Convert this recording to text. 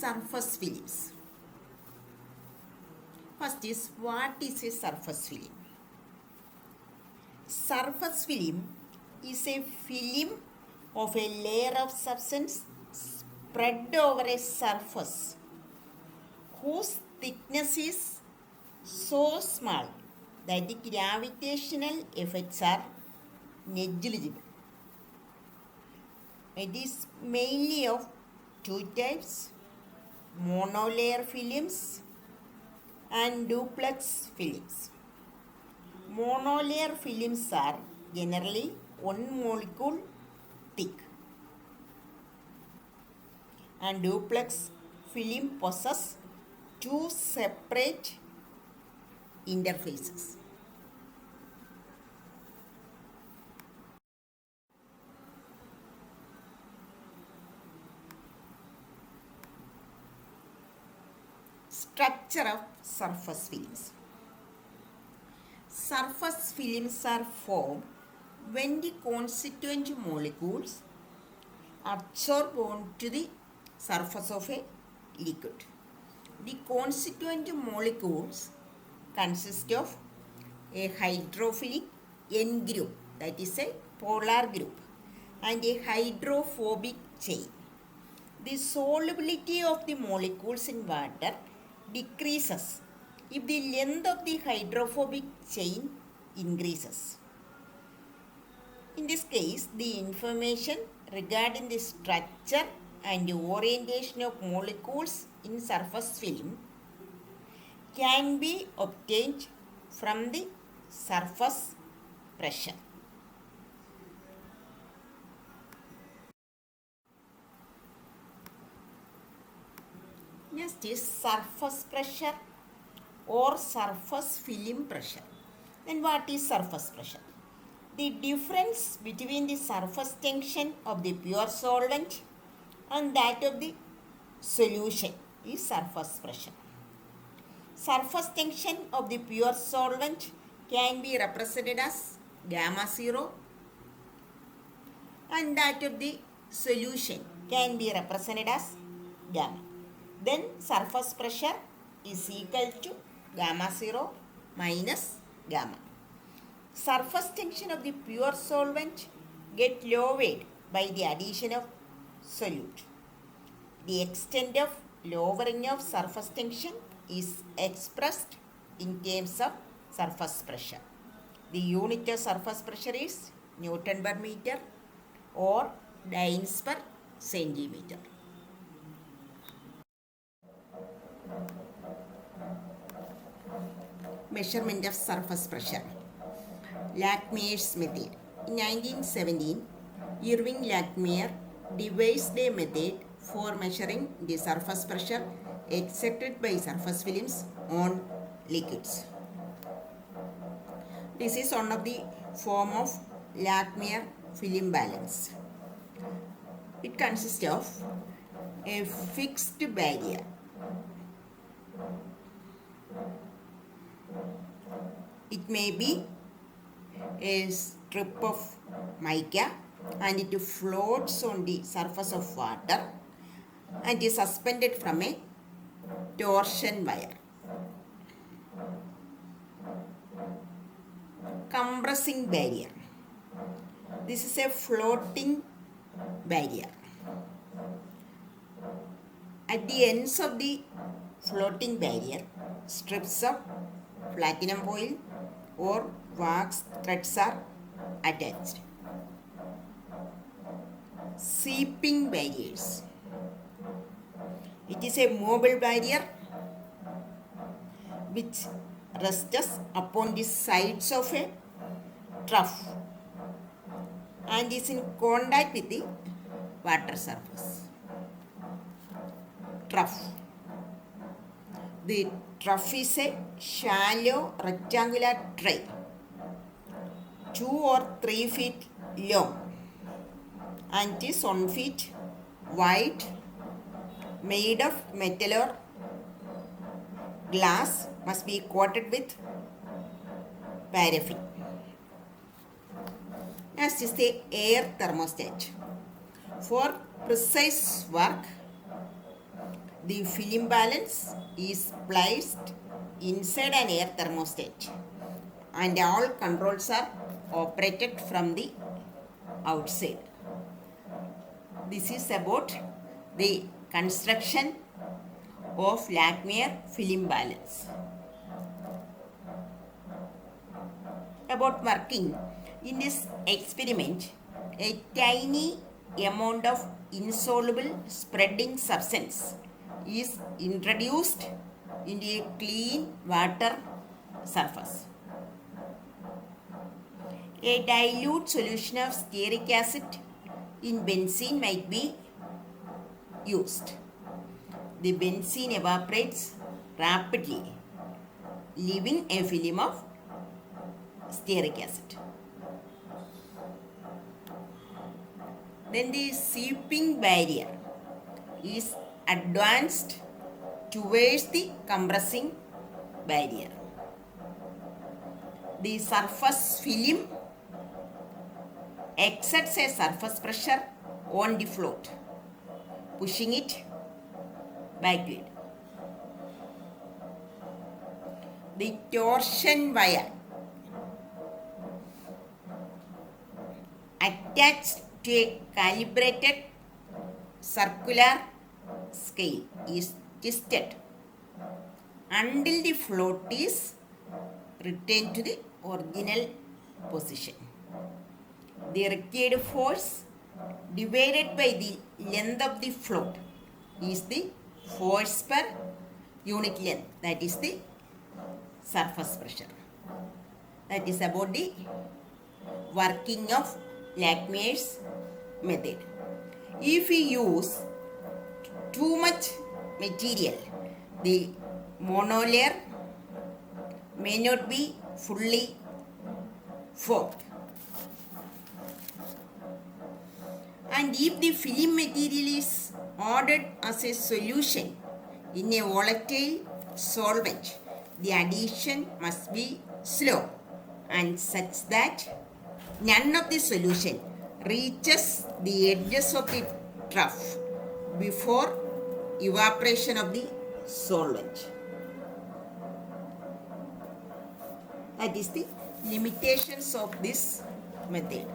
surface films. First is, what is a surface film? Surface film is a film of a layer of substance spread over a surface whose thickness is so small that the gravitational effects are negligible. It is mainly of two types: monolayer films and duplex films. Monolayer films are generally one molecule thick, and duplex film possess two separate interfaces. Structure of surface films. Surface films are formed when the constituent molecules adsorb onto the surface of a liquid. The constituent molecules consist of a hydrophilic N group, that is a polar group, and a hydrophobic chain. The solubility of the molecules in water decreases if the length of the hydrophobic chain increases. In this case, the information regarding the structure and orientation of molecules in surface film can be obtained from the surface pressure. Next is surface pressure or surface film pressure. Then what is surface pressure? The difference between the surface tension of the pure solvent and that of the solution is surface pressure. Surface tension of the pure solvent can be represented as gamma 0, and that of the solution can be represented as gamma. Then surface pressure is equal to gamma 0 minus gamma. Surface tension of the pure solvent get lowered by the addition of solute. The extent of lowering of surface tension is expressed in terms of surface pressure. The unit of surface pressure is Newton per meter or dynes per centimeter. Measurement of surface pressure. Lachmeyer's method. In 1917, Irving Lachmeyer devised a method for measuring the surface pressure exerted by surface films on liquids. This is one of the form of Lachmeyer film balance. It consists of a fixed barrier. It may be a strip of mica and it floats on the surface of water and is suspended from a torsion wire. Compressing barrier. This is a floating barrier. At the ends of the floating barrier, strips of platinum foil or wax threads are attached. Seeping barriers. It is a mobile barrier which rests upon the sides of a trough and is in contact with the water surface. Trough. The trough is a shallow rectangular tray, 2 or 3 feet long and is 1 feet wide, made of metal or glass, must be coated with paraffin. Next is the air thermostat. For precise work, The film balance is placed inside an air thermostat and all controls are operated from the outside. This is about the construction of Lagrange film balance. About working, in this experiment, a tiny amount of insoluble spreading substance is introduced into a clean water surface. A dilute solution of stearic acid in benzene might be used. The benzene evaporates rapidly, leaving a film of stearic acid. Then the seeping barrier is advanced towards the compressing barrier. The surface film exerts a surface pressure on the float, pushing it backward. The torsion wire attached to a calibrated circular scale is twisted until the float is returned to the original position. The required force divided by the length of the float is the force per unit length, that is the surface pressure. That is about the working of Lagrange's method. If we use too much material, the monolayer may not be fully formed. And if the film material is ordered as a solution in a volatile solvent, the addition must be slow and such that none of the solution reaches the edges of the trough before evaporation of the solvent. That is the limitations of this method.